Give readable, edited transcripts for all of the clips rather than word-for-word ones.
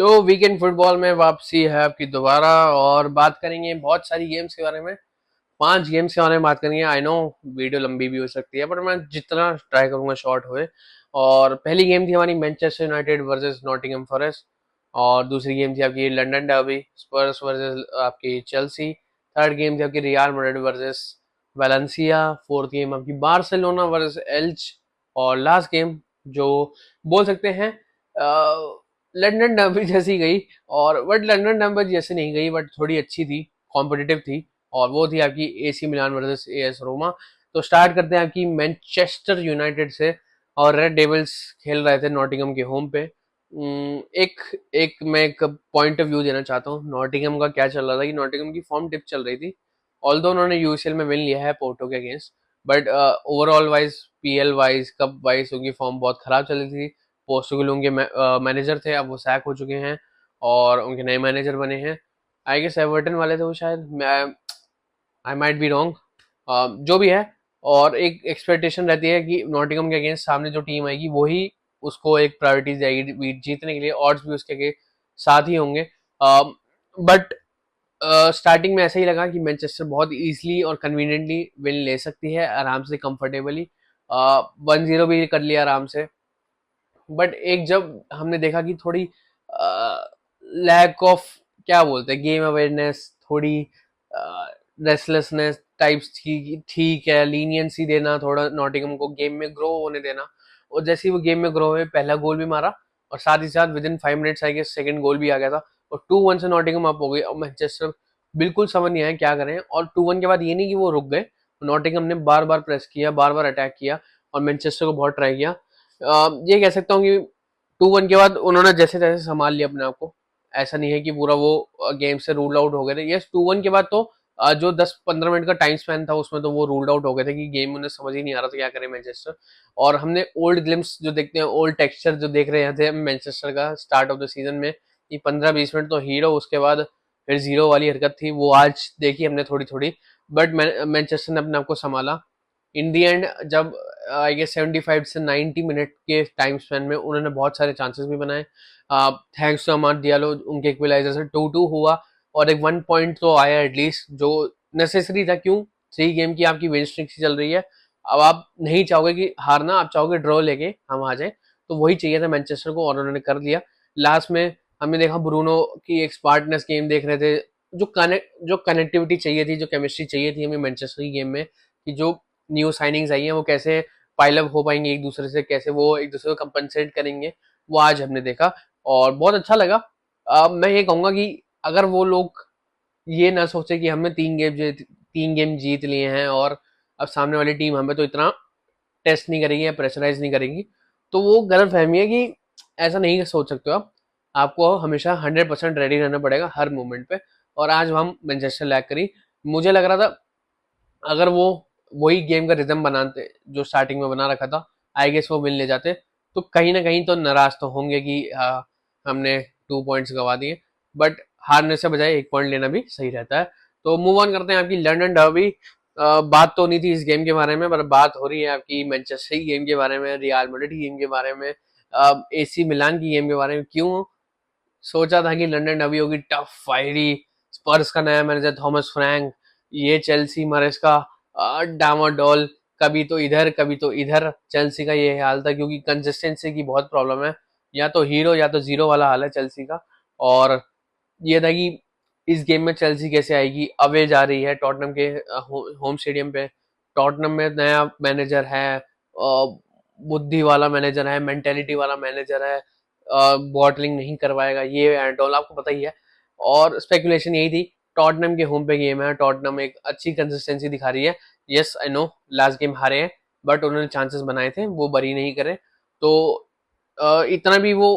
तो weekend football में वापसी है आपकी दोबारा और बात करेंगे बहुत सारी गेम्स के बारे में। 5 गेम्स के बारे में बात करेंगे। आई नो वीडियो लंबी भी हो सकती है, पर मैं जितना ट्राई करूंगा शॉर्ट होए। और पहली गेम थी हमारी Manchester United versus Nottingham forest. और दूसरी गेम थी आपकी लंदन डर्बी स्पर्स वर्सेस आपकी चेल्सी। थर्ड गेम थी आपकी real Madrid versus Valencia. Fourth game आपकी बार्सिलोना वर्सेस एल्च। और लास्ट गेम जो बोल सकते हैं लंदन डर्बी जैसी गई। और बट लंदन डर्बी जैसे नहीं गई, बट थोड़ी अच्छी थी, कॉम्पिटिटिव थी। और वो थी आपकी AC Milan versus AS Roma. तो स्टार्ट करते हैं आपकी मैनचेस्टर यूनाइटेड से। और रेड डेविल्स खेल रहे थे नॉटिंघम के होम पे। एक एक मैं एक पॉइंट ऑफ व्यू देना चाहता हूँ नॉटिंघम का। क्या चल रहा था कि नॉटिंघम की फॉर्म डिप चल रही थी। ऑल्दो उन्होंने यूसीएल में विन लिया है पोर्टो के against, but overall wise PL wise cup wise उनकी फॉर्म बहुत खराब चल रही थी। पोर्टुगल उनके मैनेजर थे, अब वो सैक हो चुके हैं और उनके नए मैनेजर बने हैं। आई गेस एवर्टन वाले थे वो शायद, मैं आई माइट बी रॉन्ग, जो भी है। और एक एक्सपेक्टेशन रहती है कि नॉटिंघम के अगेंस्ट सामने जो टीम आएगी वही उसको एक प्रायोरिटी देगी जीतने के लिए। ऑड्स भी उसके के साथ ही होंगे। बट स्टार्टिंग में ऐसा ही लगा कि मैनचेस्टर बहुत इजीली और कन्वीनियंटली विन ले सकती है आराम से, कंफर्टेबली। 1-0 भी कर लिया आराम से। बट एक जब हमने देखा कि थोड़ी लैक ऑफ, क्या बोलते हैं, गेम अवेयरनेस, थोड़ी रेस्टलेसनेस टाइप्स की, ठीक है, लीनियंसी देना थोड़ा नॉटिंघम को, गेम में ग्रो होने देना। और जैसे ही वो गेम में ग्रो हुए पहला गोल भी मारा और साथ ही साथ within 5 minutes I guess second goal भी आ गया था। और 2-1 से नॉटिंघम अप हो गई और मैनचेस्टर बिल्कुल समझ नहीं आया क्या करें। और 2-1 के बाद ये नहीं कि वो रुक गए, नॉटिंघम ने बार बार प्रेस किया, बार बार अटैक किया और मैनचेस्टर को बहुत ट्राई किया। ये कह सकता हूँ कि 2-1 के बाद उन्होंने जैसे तैसे संभाल लिया अपने आप को। ऐसा नहीं है कि पूरा वो गेम से रूल आउट हो गए थे। यस, 2-1 के बाद तो जो 10-15 मिनट का टाइम स्पेन था उसमें तो वो रूल्ड आउट हो गए थे कि गेम उन्हें समझ ही नहीं आ रहा था क्या करे मैनचेस्टर। और हमने ओल्ड ग्लिम्स जो देखते हैं, ओल्ड टेक्सचर जो देख रहे थे मैनचेस्टर का स्टार्ट ऑफ द सीजन में, कि 15-20 मिनट तो हीरो, उसके बाद फिर जीरो वाली हरकत थी, वो आज देखी हमने थोड़ी थोड़ी। बट मैनचेस्टर ने अपने आप को संभाला इन दी एंड। जब आई गेस 75 से 90 मिनट के टाइम स्पेन में उन्होंने बहुत सारे चांसेस भी बनाए। थैंक्स टू अमाद डियालो, उनके इक्वलाइजर से 2-2 हुआ और एक 1 पॉइंट तो आया एटलीस्ट, जो नेसेसरी था। क्यों? 3 गेम की आपकी विन स्ट्रिक चल रही है। अब आप नहीं चाहोगे कि हारना, आप चाहोगे ड्रॉ लेके हम आ जाए। तो वही चाहिए था मैनचेस्टर को और उन्होंने कर दिया। लास्ट में हमने देखा ब्रूनो की एक स्मार्टनेस गेम देख रहे थे। जो कनेक्टिविटी चाहिए थी, जो केमिस्ट्री चाहिए थी हमें मैनचेस्टर की गेम में, कि जो न्यू साइनिंग्स आई हैं वो कैसे पाइलअप हो पाएंगे एक दूसरे से, कैसे वो एक दूसरे को कंपनसेट करेंगे, वो आज हमने देखा और बहुत अच्छा लगा। मैं ये कहूंगा कि अगर वो लोग ये ना सोचे कि हमने 3 गेम जीत लिए हैं और अब सामने वाली टीम हमें तो इतना टेस्ट नहीं करेगी या प्रेशराइज नहीं करेगी, तो वो गलत फहमी है कि ऐसा नहीं सोच सकते हो आप। आपको हमेशा 100% रेडी रहना पड़ेगा हर मोमेंट पे। और आज हम मैनचेस्टर लैग करी। मुझे लग रहा था अगर वो वही गेम का रिदम बनाते जो स्टार्टिंग में बना रखा था, आई गेस वो विन ले जाते। तो कहीं ना कहीं तो नाराज तो होंगे कि हमने 2 पॉइंट्स गवा दिए। बट हारने से बजाय 1 पॉइंट लेना भी सही रहता है। तो मूव ऑन करते हैं आपकी लंदन डर्बी। बात तो नहीं थी इस गेम के बारे में, पर बात हो रही है आपकी मैनचेस्टर की गेम के बारे में, रियल मैड्रिड की गेम के बारे में, एसी मिलान की गेम के बारे में। क्यों? सोचा था कि लंदन डर्बी होगी टफ फायरी, स्पर्स का नया मैनेजर थॉमस फ्रैंक, ये चेल्सी मरेस का डामाडोल, कभी तो इधर कभी तो इधर। चेल्सी का ये हाल था क्योंकि कंसिस्टेंसी की बहुत प्रॉब्लम है, या तो हीरो या तो जीरो वाला हाल है चेल्सी का। और ये था कि इस गेम में चेल्सी कैसे आएगी, अवे जा रही है टॉटनम के होम स्टेडियम पे। टॉटनम में नया मैनेजर है, बुद्धि वाला मैनेजर है, मेंटेलिटी वाला मैनेजर है, बॉटलिंग नहीं करवाएगा ये एंड ऑल, आपको पता ही है। और स्पेकुलेशन यही थी, टॉटनम के होम पे गेम है, टॉटनम एक अच्छी कंसिस्टेंसी दिखा रही है। Yes I know last game हारे हैं, बट उन्होंने चांसेस बनाए थे, वो बरी नहीं करे। तो इतना भी वो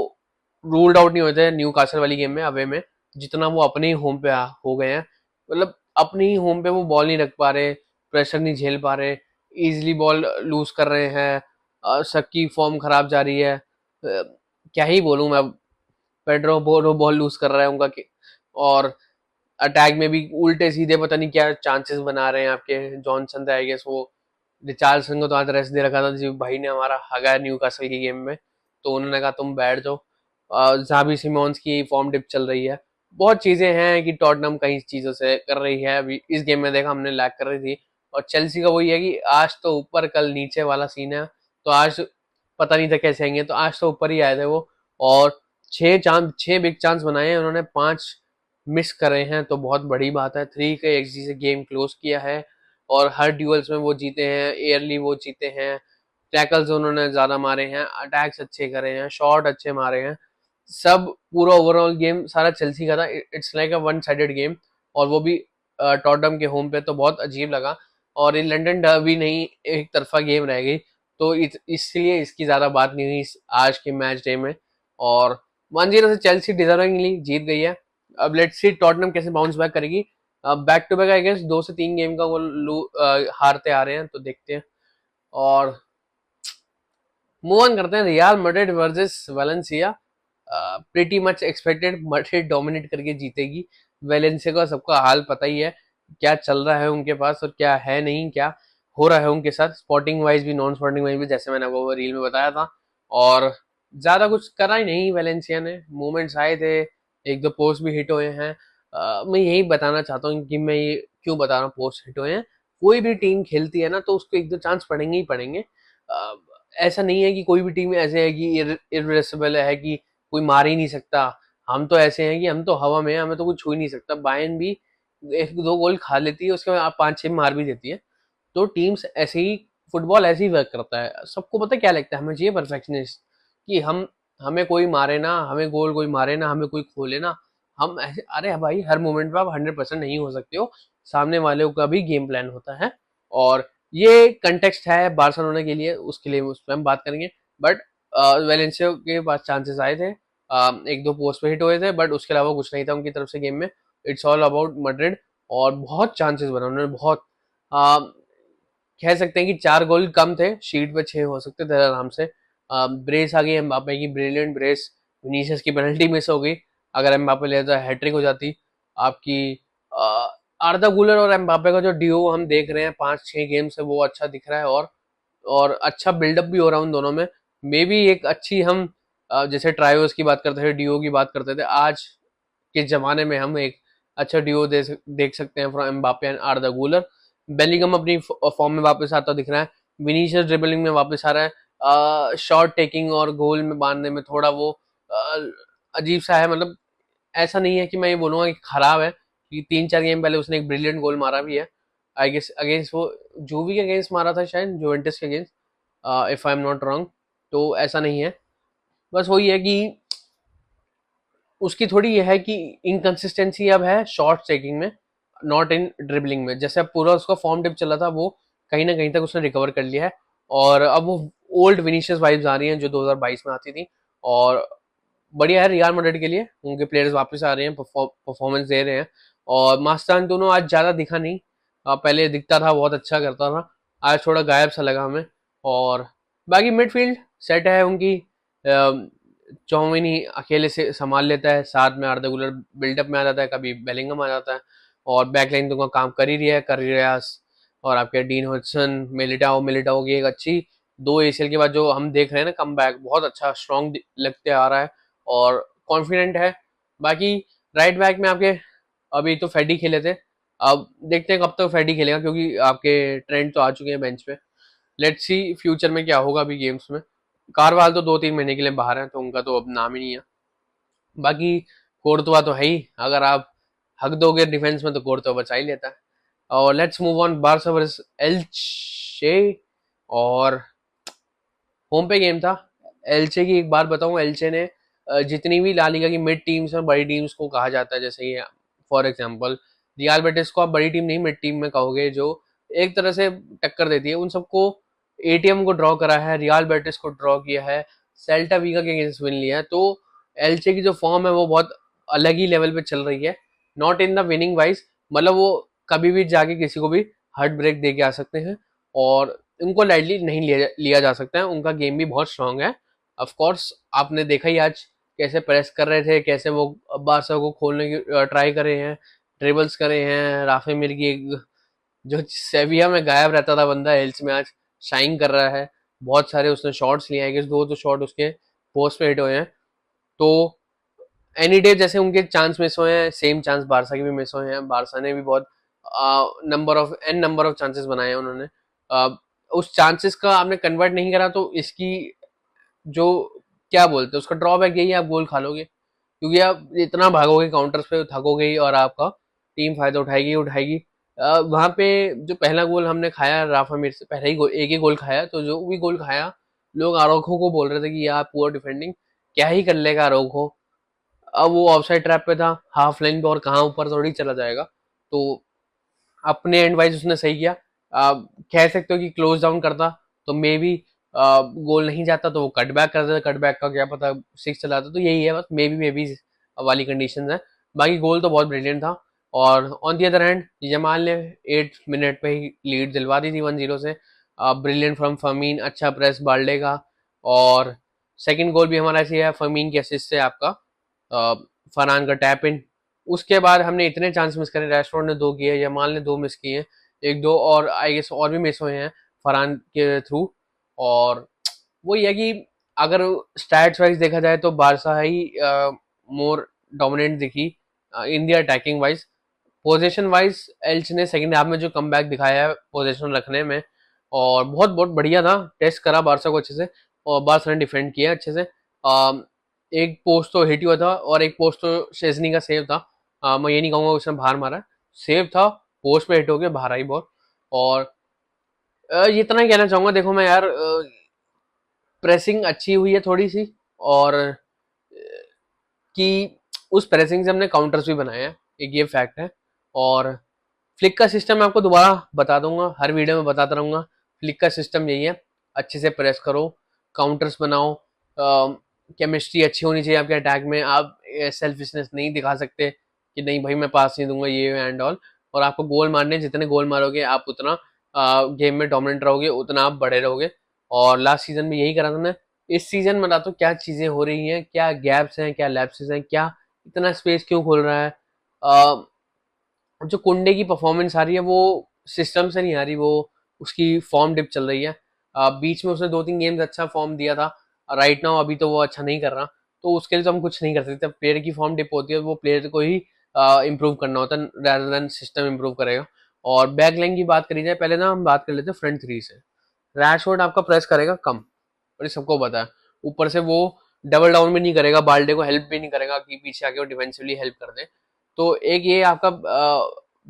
रूल्ड आउट नहीं होते न्यू कासल वाली गेम में अवे में, जितना वो अपने ही होम पे हो गए हैं। मतलब अपने ही होम पे वो बॉल नहीं रख पा रहे, प्रेशर नहीं झेल पा रहे, इजिली बॉल लूज कर रहे हैं। सबकी फॉर्म खराब जा रही है। क्या ही बोलूं मैं। पेड्रो बोरो बॉल लूज कर रहा है उनका और अटैक में भी उल्टे सीधे पता नहीं क्या चांसेस बना रहे हैं आपके। जॉनसन था आई गेस, वो रिचार्डसन को तो आज रेस्ट दे रखा था जी, भाई ने हमारा हगा न्यू कासल की गेम में, तो उन्होंने कहा तुम बैठ जाओ। ज़ाबी सिमोंस की फॉर्म डिप चल रही है, बहुत चीज़ें हैं कि टॉटनहम कई चीज़ों से कर रही है। अभी इस गेम में देखा हमने लैग कर रही थी, और चेल्सी का वही है कि आज तो ऊपर कल नीचे वाला सीन है। तो आज पता नहीं था कैसे आएंगे, तो आज तो ऊपर ही आए थे वो। और 6 बिग चांस बनाए हैं उन्होंने, 5 मिस करे हैं, तो बहुत बड़ी बात है। 3 के एक्सजी से गेम क्लोज किया है, और हर ड्यूल्स में वो जीते हैं, एयरली वो जीते हैं, टैकल्स उन्होंने ज्यादा मारे हैं, अटैक्स अच्छे करे हैं, शॉट अच्छे मारे हैं। सब पूरा ओवरऑल गेम सारा चेल्सी का था। It's like a one sided game, और वो भी टॉटनहम के होम पे, तो बहुत अजीब लगा। और ये लंदन डर्बी नहीं, एक तरफा गेम रह गई, तो इसलिए इसकी ज्यादा बात नहीं हुई आज के मैच डे में। और 1-0 से चेल्सी डिजर्विंगली जीत गई है। अब लेट्स सी टॉटनहम कैसे बाउंस बैक करेगी। Back to back I guess 2 से 3 गेम का वो हारते आ रहे हैं, तो देखते हैं। और मूव ऑन करते हैं, real Madrid versus Valencia. Pretty much expected, Madrid dominate करके जीतेगी। वेलेंसिया का सबका हाल पता ही है, क्या चल रहा है उनके पास और क्या है नहीं, क्या हो रहा है उनके साथ, स्पोर्टिंग वाइज भी नॉन स्पोर्टिंग वाइज भी, जैसे मैंने वो रील में बताया था। और ज्यादा कुछ करा ही नहीं वेलेंसिया ने, मूवमेंट्स आए थे, एक दो पोस्ट भी हिट हुए हैं। मैं यही बताना चाहता हूँ कि मैं ये क्यों बता रहा हूँ पोस्ट हिट हुए हैं। कोई भी टीम खेलती है ना, तो उसको एक दो चांस पड़ेंगे ही पड़ेंगे। ऐसा नहीं है कि कोई भी टीम ऐसे है कि इरिवर्सिबल है कि कोई मार ही नहीं सकता। हम तो ऐसे हैं कि हम तो हवा में हैं, हमें तो कुछ छू ही नहीं सकता। बायर्न भी 1-2 गोल खा लेती है, उसके बाद आप 5-6 मार भी देती है। तो टीम्स ऐसे ही, फुटबॉल ऐसे ही वर्क करता है। सबको पता है क्या लगता है, हमें चाहिए परफेक्शनिस्ट, कि हमें कोई मारे ना, हमें गोल कोई मारे ना, हमें कोई खोले ना। हम ऐसे, अरे भाई हर मोमेंट पे आप 100% नहीं हो सकते हो, सामने वाले का भी गेम प्लान होता है। और ये कंटेक्स्ट है बार्सिलोना के लिए, उसके लिए उस पर हम बात करेंगे। बट वेलेंसिया के पास चांसेस आए थे, एक दो पोस्ट पे हिट हुए थे, बट उसके अलावा कुछ नहीं था उनकी तरफ से गेम में। It's all about Madrid. और बहुत चांसेस बना उन्होंने, बहुत। कह सकते हैं कि 4 गोल कम थे, शीट पे 6 हो सकते थे आराम से। ब्रेस आ गई एम्बापे की, ब्रिलियंट ब्रेस। विनीसियस की पेनल्टी मिस हो गई, अगर एम्बापे लेता हैट्रिक हो जाती आपकी। आर्दा गुलर और एम्बापे का जो डिओ हम देख रहे हैं 5-6 गेम से, वो अच्छा दिख रहा है। और अच्छा बिल्डअप भी हो रहा है उन दोनों में। मे बी एक अच्छी हम, जैसे ट्रायोस की बात करते थे, डिओ की बात करते थे, आज के जमाने में हम एक अच्छा डिओ देख सकते हैं फ्रॉम एम्बापे एंड आर्दा गुलर। बेलिंगम अपनी फॉर्म में वापस आता दिख रहा है। विनीशियस ड्रिबलिंग में वापस आ रहा है। शॉट टेकिंग और गोल में बांधने में थोड़ा वो अजीब सा है, मतलब ऐसा नहीं है कि मैं ये बोलूंगा कि खराब है, कि 3-4 गेम पहले उसने एक ब्रिलियंट गोल मारा भी है, आई गेस अगेंस्ट वो जूवी के अगेंस्ट मारा था शायद, जुवेंटस के against, if I am not wrong. तो ऐसा नहीं है, बस वही है कि उसकी थोड़ी ये है कि इनकंसिस्टेंसी अब है शॉट टेकिंग में, नॉट इन ड्रिबलिंग में। जैसे अब पूरा उसका फॉर्म डिप चला था, वो कहीं ना कहीं तक उसने रिकवर कर लिया है। और अब वो ओल्ड विनीशियस वाइब्स आ रही हैं जो 2022 में आती थी। और बढ़िया है रियल मैड्रिड के लिए, उनके प्लेयर्स वापस आ रहे हैं, परफॉर्मेंस दे रहे हैं। और मास्टान दोनों आज ज्यादा दिखा नहीं, पहले दिखता था, बहुत अच्छा करता था, आज थोड़ा गायब सा लगा हमें। और बाकी मिडफील्ड सेट है उनकी। चौमिनी अकेले से संभाल लेता है, साथ में आर्दा गुलर बिल्डअप में आ जाता है, कभी बेलिंगम आ जाता है। और बैकलाइन तो काम कर ही रहा है, कर ही रहा है। और आपके डीन हडसन, मिलिटाओ मिलिटाओ की एक अच्छी 2 ACL के बाद जो हम देख रहे हैं ना कम बैक, बहुत अच्छा स्ट्रॉन्ग लगते आ रहा है, और कॉन्फिडेंट है। बाकी राइट बैक में आपके, अभी तो फेडी खेले थे, अब देखते हैं कब तक फेडी खेलेगा, क्योंकि आपके ट्रेंड तो आ चुके हैं बेंच पे। लेट्स सी फ्यूचर में क्या होगा अभी गेम्स में। कारवाल तो 2-3 महीने के लिए बाहर है, तो उनका तो अब नाम ही नहीं है। बाकी कोर्तवा तो है ही, अगर आप हक दोगे डिफेंस में तो कोर्तवा बचा ही लेता है। और let's move on, Barça versus एल्चे। और होम पे गेम था। एल्चे की एक बात बताऊं, एल्चे ने जितनी भी ला लीगा की मिड टीम्स और बड़ी टीम्स को कहा जाता है, जैसे ये फॉर एग्जांपल रियल बेटिस को आप बड़ी टीम नहीं मिड टीम में कहोगे, जो एक तरह से टक्कर देती है, उन सबको एटीएम को ड्रॉ करा है, रियल बेटिस को ड्रॉ किया है, सेल्टा वीगा के अगेंस्ट विन लिया है। तो एल्चे की जो फॉर्म है वो बहुत अलग ही लेवल पे चल रही है, not in the winning wise, मतलब वो कभी भी जाके किसी को भी हार्ट ब्रेक दे के आ सकते हैं। और उनको लाइटली नहीं लिया जा सकता है, उनका गेम भी बहुत स्ट्रांग है। ऑफ कोर्स आपने देखा ही आज कैसे प्रेस कर रहे थे, कैसे वो बारसा को खोलने की ट्राई करे हैं, ड्रिबल्स करे हैं। राफे मिर की एक, जो सेविया में गायब रहता था बंदा, हेल्स में आज शाइन कर रहा है। बहुत सारे उसने शॉट्स लिए हैं, 2 तो शॉट उसके पोस्ट पे हिट हुए हैं। तो एनी डे जैसे उनके चांस मिस हुए हैं, सेम चांस बारसा के भी मिस हुए हैं। बारसा ने भी बहुत नंबर ऑफ चांसेस बनाए हैं उन्होंने। अ, उस चांसेस का आपने कन्वर्ट नहीं करा तो इसकी जो क्या बोलते हैं उसका ड्रॉबैक यही है, आप गोल खा लोगे, क्योंकि आप इतना भागोगे काउंटर्स पे, थकोगे ही और आपका टीम फायदा उठाएगी ही उठाएगी। वहां पे जो पहला गोल हमने खाया, राफा मीर से पहले ही एक ही गोल खाया, तो जो भी गोल खाया लोग आरोखो को बोल रहे थे कि यार पुअर डिफेंडिंग, क्या ही कर लेगा आरोखो। अब वो ऑफसाइड ट्रैप पे था, हाफ लाइन पे, और कहाँ ऊपर थोड़ी चला जाएगा। तो अपने एंड वाइज उसने सही किया। कह सकते हो कि क्लोज डाउन करता तो मे बी गोल नहीं जाता, तो वो कट बैक कर देता, कट बैक का क्या पता सिक्स चलाता। तो यही है बस, मे बी वाली कंडीशन है। बाकी गोल तो बहुत ब्रिलियंट था। और on the other hand Jamal ने 8 मिनट पे ही लीड दिलवा दी थी 1-0 से। ब्रिलियंट फ्रॉम फमीन, अच्छा प्रेस बाल्डे का। और सेकंड गोल भी हमारा ऐसे है, फमीन की असिस्ट से आपका फरहान का टैप इन। उसके बाद हमने इतने चांस मिस करे, रैशफोर्ड ने 2 किए, यमाल ने 2 मिस किए, एक दो और आई गेस और भी मिस हुए हैं फरहान के थ्रू। और वो ये है कि अगर स्टैट्स वाइज देखा जाए तो बारसा ही मोर डोमिनेंट दिखी India attacking wise. Position wise Elche ने सेकंड हाफ में जो कमबैक दिखाया है पोजीशन रखने में, और बहुत बहुत बढ़िया था, टेस्ट करा बारसा को अच्छे से, और बारसा ने डिफेंड किया अच्छे से। एक पोस्ट तो हिट हुआ था और एक पोस्ट तो शेजनी का सेव था। मैं ये नहीं कहूंगा उसने बाहर मारा, सेव था, पोस्ट पे हिट हो गया, बाहर आई बॉल। और ये इतना ही कहना चाहूंगा, देखो मैं यार प्रेसिंग अच्छी हुई है थोड़ी सी, और कि उस प्रेसिंग से हमने काउंटर्स भी बनाए हैं, एक ये फैक्ट है। और फ्लिक का सिस्टम मैं आपको दोबारा बता दूंगा, हर वीडियो में बताता रहूंगा। फ्लिक का सिस्टम यही है, अच्छे से प्रेस करो, काउंटर्स बनाओ, केमिस्ट्री अच्छी होनी चाहिए आपके अटैक में। आप सेल्फिशनेस नहीं दिखा सकते कि नहीं भाई मैं पास नहीं दूंगा ये एंड ऑल। और आपको गोल मारने, जितने गोल मारोगे आप उतना गेम में डोमिनेंट रहोगे, उतना आप बड़े रहोगे। और लास्ट सीजन में यही करा था ना। इस सीजन में तो क्या चीजें हो रही हैं, क्या गैप्स हैं, क्या लैप्सेस हैं, क्या इतना स्पेस क्यों खोल रहा है। जो कुंडे की परफॉर्मेंस आ रही है वो सिस्टम से नहीं आ रही, वो उसकी फॉर्म डिप चल रही है। बीच में उसने 2-3 गेम्स अच्छा फॉर्म दिया था, राइट नाउ अभी तो वो अच्छा नहीं कर रहा। तो उसके लिए तो हम कुछ नहीं कर सकते, प्लेयर की फॉर्म डिप होती है, वो प्लेयर को ही इम्प्रूव करना होता है rather than सिस्टम इम्प्रूव करेगा। और बैक लाइन की बात करी जाए, पहले ना हम बात कर लेते हैं फ्रंट थ्री से। रैशफोर्ड आपका प्रेस करेगा कम, और ये सबको पता है। ऊपर से वो डबल डाउन भी नहीं करेगा, बाल्डे को हेल्प भी नहीं करेगा कि पीछे आके वो डिफेंसिवली हेल्प कर दे। तो एक ये आपका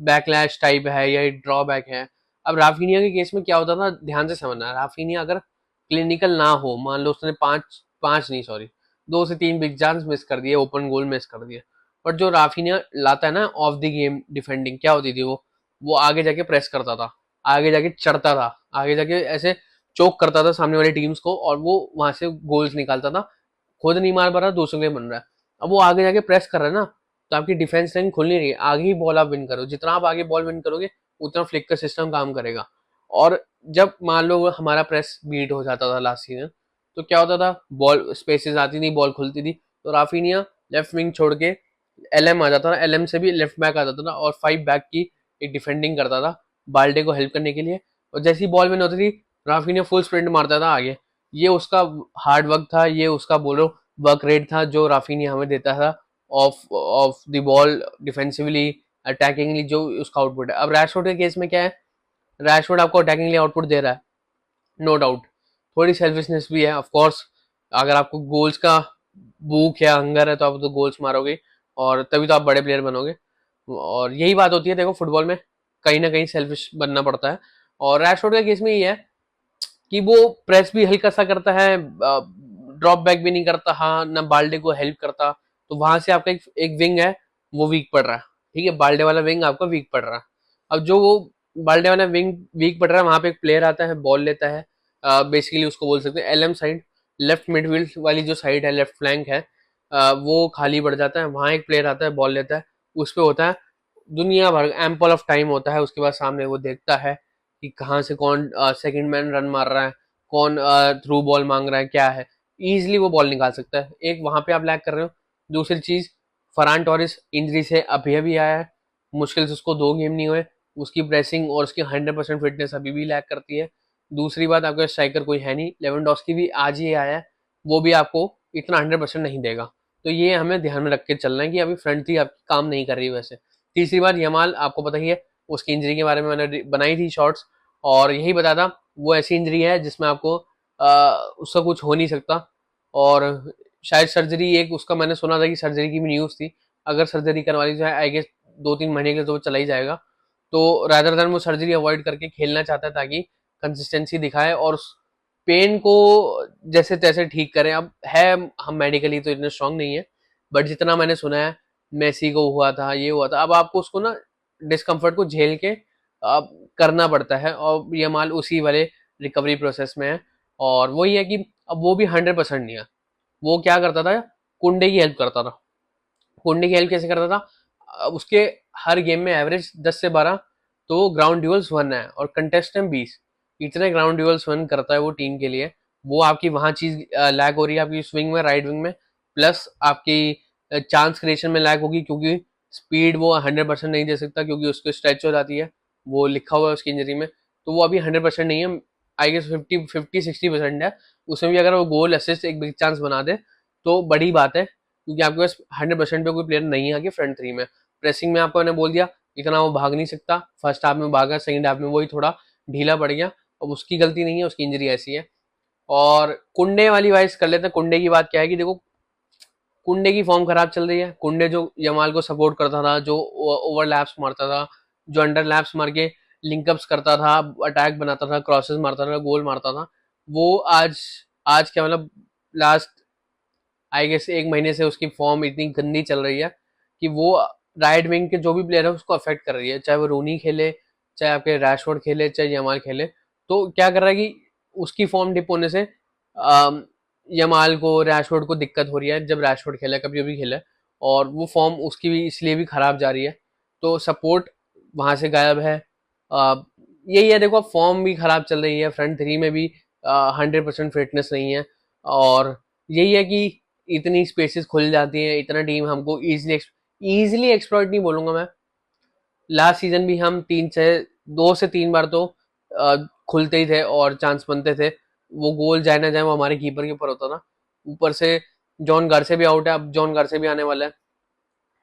बैकलैश टाइप है या ड्रॉबैक है। अब राफिनिया के केस में क्या होता था, ध्यान से समझना, राफिनिया अगर क्लिनिकल ना हो, मान लो उसने पांच पांच नहीं सॉरी 2 से 3 बिग चांस मिस कर दिए, ओपन गोल मिस कर दिए, बट जो राफिनिया लाता है ना ऑफ द गेम डिफेंडिंग, क्या होती थी वो आगे जाके प्रेस करता था, आगे जाके चढ़ता था, आगे जाके ऐसे चोक करता था सामने वाली टीम्स को, और वो वहां से गोल्स निकालता था। खुद नहीं मार पा रहा, दूसरों के लिए बन रहा है। अब वो आगे जाके प्रेस कर रहा है ना, तो आपकी डिफेंस लाइन खुल नहीं रही है, आगे ही बॉल आप विन करो, जितना आप आगे बॉल विन करोगे उतना फ्लिक का सिस्टम काम करेगा। और जब मान लो हमारा प्रेस बीट हो जाता था लास्ट सीजन, तो क्या होता था, बॉल स्पेसेस आती थी, बॉल खुलती थी, तो राफिनिया लेफ्ट विंग छोड़ के एलएम आ जाता था, एलएम से भी लेफ्ट बैक आ जाता था, और 5 बैक की एक डिफेंडिंग करता था बाल्डे को हेल्प करने के लिए। और जैसी बॉल विन होती थी, राफिनिया फुल स्प्रिंट मारता था आगे। ये उसका हार्ड वर्क था, ये उसका बोलो वर्क रेट था जो राफिनिया हमें देता था off off the ball, defensively attackingly जो उसका आउटपुट है। अब रैशफोर्ड के केस में क्या है, रैशफोर्ड आपको अटैकिंगली आउटपुट दे रहा है, नो डाउट, थोड़ी सेल्फिशनेस भी है ऑफ कोर्स। अगर आपको गोल्स का भूख या हंगर है तो आप तो गोल्स मारोगे, और तभी तो आप बड़े प्लेयर बनोगे। और यही बात होती है, देखो फुटबॉल में कहीं ना कहीं सेल्फिश बनना पड़ता है। और रैशफोर्ड के केस में ये है कि वो प्रेस भी हल्का सा करता है, ड्रॉप बैक भी नहीं करता, हाँ ना बाल्डे को हेल्प करता। तो वहां से आपका एक विंग है वो वीक पड़ रहा है, ठीक है, बाल्डे वाला विंग आपका वीक पड़ रहा है। अब जो वो बाल्डे वाला विंग वीक पड़ रहा है, वहां पे एक प्लेयर आता है, बॉल लेता है, बेसिकली उसको बोल सकते हैं एलएम साइड, लेफ्ट मिडफील्ड वाली जो साइड है, लेफ्ट फ्लैंक है, वो खाली पड़ जाता है, वहां एक प्लेयर आता है, बॉल लेता है, उस पे होता है दुनिया भर एम्पल ऑफ टाइम होता है, उसके बाद सामने वो देखता है कि कहाँ से कौन सेकंड मैन रन मार रहा है, कौन थ्रू बॉल मांग रहा है, क्या है, इजीली वो बॉल निकाल सकता है। एक वहां पे आप लैग कर रहे हो। दूसरी चीज, फरान टोरिस इंजरी से अभी अभी आया है, मुश्किल से उसको 2 गेम नहीं हुए, उसकी प्रेसिंग और उसकी 100% फिटनेस अभी भी लैग करती है। दूसरी बात, आपका स्ट्राइकर कोई है नहीं, लेवेंडोस्की भी आज ही आया है, वो भी आपको इतना 100% नहीं देगा। तो ये हमें ध्यान में रख के चलना है कि अभी फ्रंट थ्री आपकी काम नहीं कर रही वैसे। तीसरी बात, यमाल आपको पता ही है, उसकी इंजरी के बारे में मैंने बनाई थी शॉर्ट्स, और यही बताया था वो ऐसी इंजरी है जिसमें आपको उसका कुछ हो नहीं सकता, और शायद सर्जरी, एक उसका मैंने सुना था कि सर्जरी की भी न्यूज़ थी, अगर सर्जरी करवा ली जाए आई गेस 2-3 महीने के लिए तो वो चला ही जाएगा। तो रादर देन वो सर्जरी अवॉइड करके खेलना चाहता है ताकि कंसिस्टेंसी दिखाए और पेन को जैसे तैसे ठीक करें। अब है, हम मेडिकली तो इतने स्ट्रांग नहीं है, बट जितना मैंने सुना है मेसी को हुआ था, ये हुआ था, अब आपको उसको ना डिस्कम्फर्ट को झेल के अब करना पड़ता है, और ये माल उसी वाले रिकवरी प्रोसेस में है। और वही है कि अब वो भी 100% नहीं है। वो क्या करता था, कुंडे की हेल्प करता था। कुंडे की हेल्प कैसे करता था, उसके हर गेम में एवरेज 10 से 12 तो ग्राउंड ड्यूल्स 1 है, और कंटेस्टेंट 20, इतने ग्राउंड ड्यूल्स 1 करता है वो टीम के लिए। वो आपकी वहां चीज लैग हो रही है आपकी स्विंग में, राइट विंग में, प्लस आपकी चांस क्रिएशन में लैग होगी, क्योंकि स्पीड वो 100% नहीं दे सकता, क्योंकि उसको स्ट्रेच हो जाती है, वो लिखा हुआ है उसकी इंजरी में। तो वो अभी 100% नहीं है, आई गेस 50-60% है। उसमें भी अगर वो गोल असिस्ट एक बिग चांस बना दे तो बड़ी बात है, क्योंकि आपके पास 100% पे कोई प्लेयर नहीं है आगे फ्रंट थ्री में। प्रेसिंग में आपको मैंने बोल दिया, इतना वो भाग नहीं सकता, फर्स्ट हाफ में भागा, सेकंड हाफ में वही थोड़ा ढीला पड़ गया। अब उसकी गलती नहीं है, उसकी इंजरी ऐसी है। और कुंडे वाली वाइज कर लेते हैं। कुंडे की बात क्या है कि देखो, कुंडे की फॉर्म खराब चल रही है। कुंडे जो यमाल को सपोर्ट करता था, जो ओवरलैप्स मारता था, जो अंडरलैप्स मार के लिंकअप्स करता था, अटैक बनाता था, क्रॉसेस मारता था, गोल मारता था, वो आज आज क्या मतलब लास्ट आई गेस 1 महीने से उसकी फॉर्म इतनी गंदी चल रही है कि वो राइट विंग के जो भी प्लेयर है उसको अफेक्ट कर रही है, चाहे वो रोनी खेले, चाहे आपके रैशफोर्ड खेले, चाहे यमाल खेले। तो क्या कर रहा है कि उसकी फॉर्म डिप होने से यमाल को, रैशफोर्ड को दिक्कत हो रही है जब रैशफोर्ड खेला, कभी भी खेला, और वो फॉर्म उसकी भी इसलिए भी खराब जा रही है। तो सपोर्ट वहां से गायब है। अ, यही है, देखो फॉर्म भी खराब चल रही है, फ्रंट थ्री में भी 100% फिटनेस नहीं है, और यही है कि इतनी स्पेसेस खुल जाती हैं, इतना टीम हमको इजीली एक्सप्लॉइट नहीं बोलूंगा मैं। लास्ट सीजन भी हम 2 से 3 बार तो खुलते ही थे और चांस बनते थे, वो गोल जाए ना जाए वो हमारे कीपर के ऊपर होता था। ऊपर से जॉन गार्से भी आउट है, अब जॉन गार्से भी आने वाला है,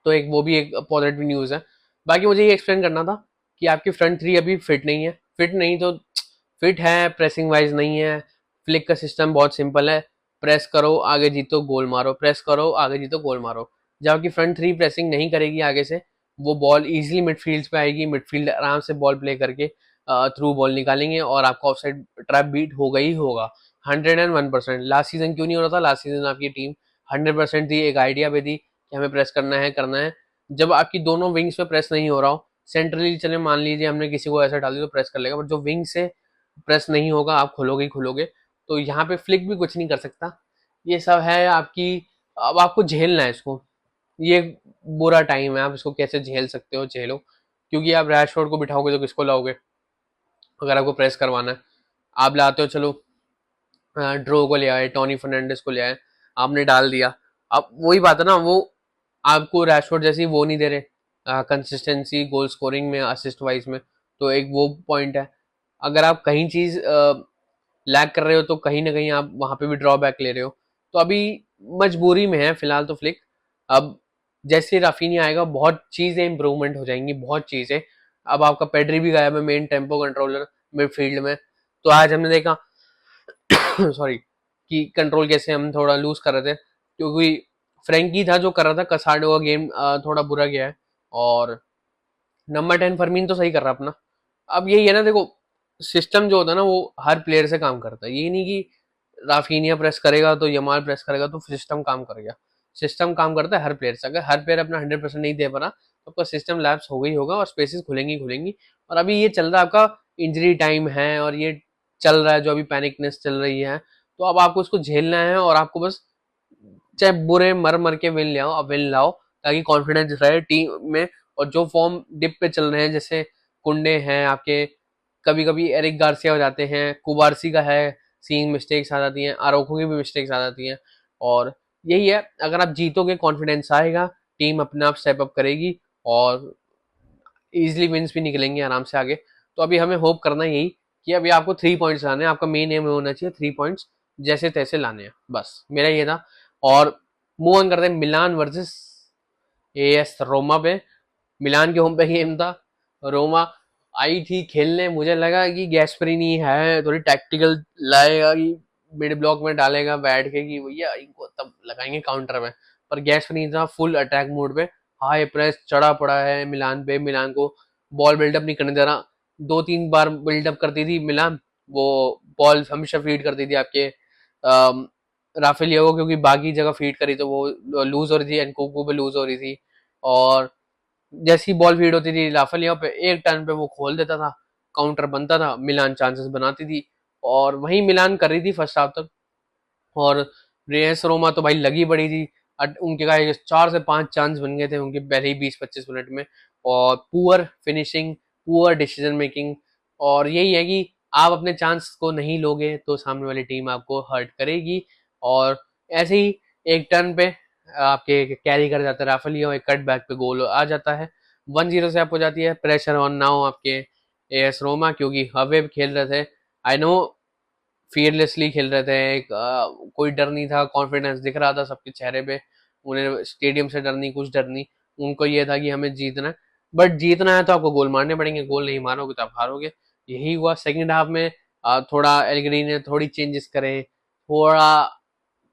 तो एक वो भी एक पॉजिटिव न्यूज़ है। बाकी मुझे ये एक्सप्लेन करना था कि आपकी फ्रंट थ्री अभी फिट नहीं है। फिट नहीं तो फिट है, प्रेसिंग वाइज नहीं है। फ्लिक का सिस्टम बहुत सिंपल है, प्रेस करो आगे जीतो गोल मारो, प्रेस करो आगे जीतो गोल मारो। जब आपकी फ्रंट थ्री प्रेसिंग नहीं करेगी आगे से, वो बॉल इजीली मिडफील्ड पे आएगी, मिडफील्ड आराम से बॉल प्ले करके थ्रू बॉल निकालेंगे, और आपका ऑफसाइड ट्रैप बीट होगा ही होगा 101%। लास्ट सीजन क्यों नहीं हो रहा था, लास्ट सीजन आपकी टीम 100% थी, एक आइडिया पे थी कि हमें प्रेस करना है करना है। जब आपकी दोनों विंग्स पे प्रेस नहीं हो रहा हो, सेंट्रली चले मान लीजिए हमने किसी को ऐसा डाल दिया तो प्रेस कर लेगा, बट जो विंग से प्रेस नहीं होगा, आप खुलोगे ही खुलोगे, तो यहाँ पे फ्लिक भी कुछ नहीं कर सकता। ये सब है आपकी, अब आपको झेलना है इसको। ये बुरा टाइम है, आप इसको कैसे झेल सकते हो झेलो, क्योंकि आप रैशफोर्ड को बिठाओगे तो किसको लाओगे अगर आपको प्रेस करवाना है। आप लाते हो, चलो ड्रो को ले आए, टोनी फर्नांडिस को ले आए, आपने डाल दिया। अब वही बात है ना, वो आपको रैशफोर्ड जैसी वो नहीं दे रहे कंसिस्टेंसी गोल स्कोरिंग में, असिस्ट वाइज में, तो एक वो पॉइंट है। अगर आप कहीं चीज लैग कर रहे हो तो कहीं ना कहीं आप वहां पे भी ड्रॉबैक ले रहे हो। तो अभी मजबूरी में है फिलहाल तो फ्लिक। अब जैसे राफीनिया आएगा बहुत चीजें इंप्रूवमेंट हो जाएंगी, बहुत चीजें। अब आपका पेड्री भी गायब है, मेन टेम्पो कंट्रोलर मिडफील्ड में। तो आज हमने देखा सॉरी, कि कंट्रोल कैसे हम थोड़ा लूज कर रहे थे, क्योंकि फ्रेंकी था जो कर रहा था, कसाडो का गेम थोड़ा बुरा गया है, और नंबर 10 फरमीन तो सही कर रहा अपना। अब यही है ना, देखो सिस्टम जो होता है ना वो हर प्लेयर से काम करता है, ये नहीं कि राफीनिया प्रेस करेगा तो यमाल प्रेस करेगा तो सिस्टम काम करेगा। सिस्टम काम करता है हर प्लेयर से, अगर हर प्लेयर अपना 100% नहीं दे पा रहा तो आपका सिस्टम लैप्स हो गई होगा और स्पेसेस खुलेंगी खुलेंगी। और अभी ये चल रहा है आपका इंजरी टाइम है, और ये चल रहा है जो अभी पैनिकनेस चल रही है, तो अब आपको इसको झेलना है, और आपको बस चाहे बुरे मर मर के विन ले आओ, अब विन लाओ, ताकि कॉन्फिडेंस रहे टीम में। और जो फॉर्म डिप पे चल रहे हैं, जैसे कुंडे हैं आपके, कभी कभी एरिक गार्सिया हो जाते हैं, कुबारसी का है, सीइंग मिस्टेक्स आ जाती हैं, आरोखो की भी मिस्टेक्स आ जाती हैं। और यही है, अगर आप जीतोगे कॉन्फिडेंस आएगा, टीम अपने आप स्टेप अप करेगी, और इजिली विन्स भी निकलेंगे आराम से आगे। तो अभी हमें होप करना है यही कि अभी आपको 3 पॉइंट्स लाने हैं, आपका मेन एम होना चाहिए 3 पॉइंट्स जैसे तैसे लाने हैं, बस मेरा ये था। और मूव ऑन करते हैं मिलान वर्सेस एएस रोमा पे। मिलान के होम पे गेम था। रोमा आई थी खेलने, मुझे लगा कि गैस्परिनी है थोड़ी टैक्टिकल लाएगा कि मिड ब्लॉक में डालेगा बैठ के कि भैया इनको तब लगाएंगे काउंटर में, पर गैस्परिनी था फुल अटैक मोड पे। हाई प्रेस चढ़ा पड़ा है मिलान पे, मिलान को बॉल बिल्डअप नहीं करने दे रहा। 2-3 बार बिल्डअप करती थी मिलान, वो बॉल हमेशा फीड करती थी आपके राफेलिया को, क्योंकि बाकी जगह फीड करी तो वो लूज हो रही थी, एनकुकू पे लूज हो रही थी। और जैसी बॉल फीड होती थी राफेलिया पे, एक टर्न पे वो खोल देता था, काउंटर बनता था, मिलान चांसेस बनाती थी। और वही मिलान कर रही थी फर्स्ट हाफ तक। और रेस रोमा तो भाई लगी पड़ी थी। उनके का 4 से 5 चांस बन गए थे उनके पहले ही 20-25 मिनट में। और poor finishing, poor decision making. और यही है कि आप अपने चांस को नहीं लोगे तो सामने वाली टीम आपको हर्ट करेगी। और ऐसे ही एक टर्न पे आपके कैरी कर जाता है राफेलियो, एक कट बैक पे गोल आ जाता है। 1-0 से आप हो जाती है। प्रेशर ऑन नाउ आपके एएस रोमा, क्योंकि हवे खेल रहे थे। आई नो फियरलेसली खेल रहे थे, एक कोई डर नहीं था, कॉन्फिडेंस दिख रहा था सबके चेहरे पे। उन्हें स्टेडियम से डर नहीं, कुछ डर नहीं। उनको ये था कि हमें जीतना है, बट जीतना है तो आपको गोल मारने पड़ेंगे, गोल नहीं मारोगे तो आप हारोगे। यही हुआ सेकंड हाफ में। थोड़ा एलग्री ने थोड़ी चेंजेस करे, थोड़ा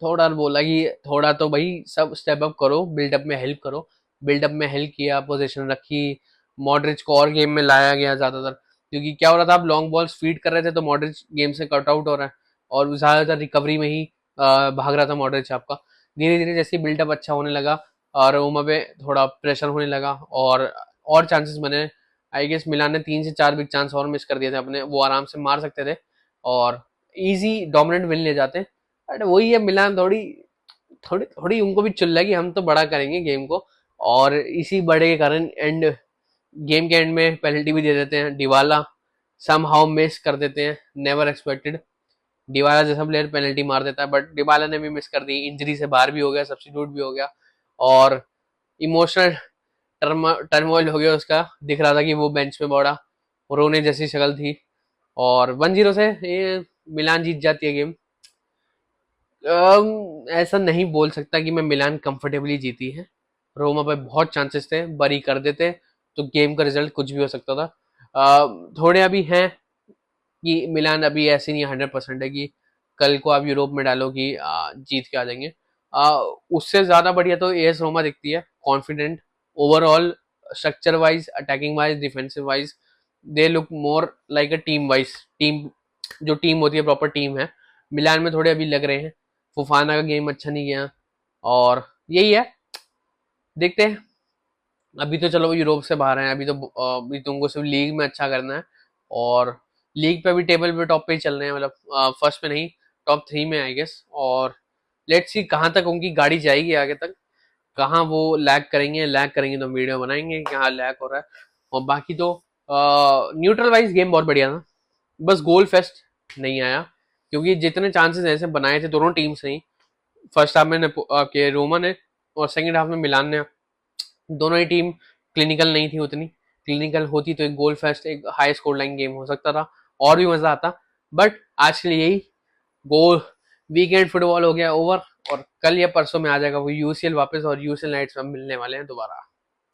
थोड़ा बोला कि थोड़ा तो भाई सब स्टेप अप करो, बिल्डअप में हेल्प करो। बिल्डअप में हेल्प किया, पोजीशन रखी, मॉडरिच को और गेम में लाया गया ज्यादातर। क्योंकि क्या हो रहा था, आप लॉन्ग बॉल्स फीड कर रहे थे तो मॉडरिच गेम से कट आउट हो रहा है, और ज्यादातर रिकवरी में ही भाग रहा था मॉडरिच आपका। धीरे धीरे जैसे बिल्डअप अच्छा होने लगा और उमा पे थोड़ा प्रेशर होने लगा, और चांसेस बने। आई गेस मिलान ने 3 से 4 बिग चांस और मिस कर दिए थे अपने, वो आराम से मार सकते थे और इजी डोमिनेंट विन ले जाते। बट वही है, मिलान थोड़ी थोड़ी थोड़ी उनको भी चुल लगी, हम तो बड़ा करेंगे गेम को। और इसी बड़े के कारण गेम के एंड में पेनल्टी भी दे देते हैं। डिवाला सम हाउ मिस कर देते हैं, नेवर एक्सपेक्टेड। डिवाला जैसा प्लेयर पेनल्टी मार देता है, बट डिवाला ने भी मिस कर दी, इंजरी से बाहर भी हो गया, सब्स्टिट्यूट भी हो गया। और इमोशनल टर्मोइल हो गया उसका, दिख रहा था कि वो बेंच पे बड़ा रोने जैसी शक्ल थी। और 1-0 से ये मिलान जीत जाती है गेम। ऐसा नहीं बोल सकता कि मैं मिलान कंफर्टेबली जीती है। रोमा पे बहुत चांसेस थे, बरी कर देते तो गेम का रिजल्ट कुछ भी हो सकता था। थोड़े अभी हैं कि मिलान अभी ऐसी नहीं 100% है कि कल को आप यूरोप में डालो कि जीत के आ जाएंगे। उससे ज्यादा बढ़िया तो एएस रोमा दिखती है, confident overall, structure wise, attacking wise, defensive wise. They look more like a team wise, team जो टीम होती है प्रॉपर टीम है। मिलान में थोड़े अभी लग रहे हैं, फुफाना का गेम अच्छा नहीं गया। और यही है, देखते हैं। अभी तो चलो वो यूरोप से बाहर हैं, अभी तुमको सिर्फ लीग में अच्छा करना है। और लीग पे भी टेबल पे टॉप पे ही चल रहे हैं, मतलब फर्स्ट पे नहीं, टॉप 3 में आई गेस। और लेट्स सी कहाँ तक उनकी गाड़ी जाएगी आगे तक, कहाँ वो लैग करेंगे तो वीडियो बनाएंगे कि हाँ लैग हो रहा है। और बाकी तो न्यूट्रल वाइज गेम बहुत बढ़िया था, बस गोल फेस्ट नहीं आया। क्योंकि जितने चांसेस ऐसे बनाए थे दोनों टीम्स ने, फर्स्ट हाफ में आपके रोमा ने और सेकंड हाफ में मिलान ने, दोनों ही टीम क्लिनिकल नहीं थी उतनी। क्लिनिकल होती तो एक गोल फेस्ट, एक हाई स्कोर लाइन गेम हो सकता था और भी मजा आता। बट आज के लिए यही, गोल वीकेंड फुटबॉल हो गया ओवर। और कल या परसों में आ जाएगा वो यूसीएल वापस, और यूसीएल नाइट्स में मिलने वाले हैं दोबारा।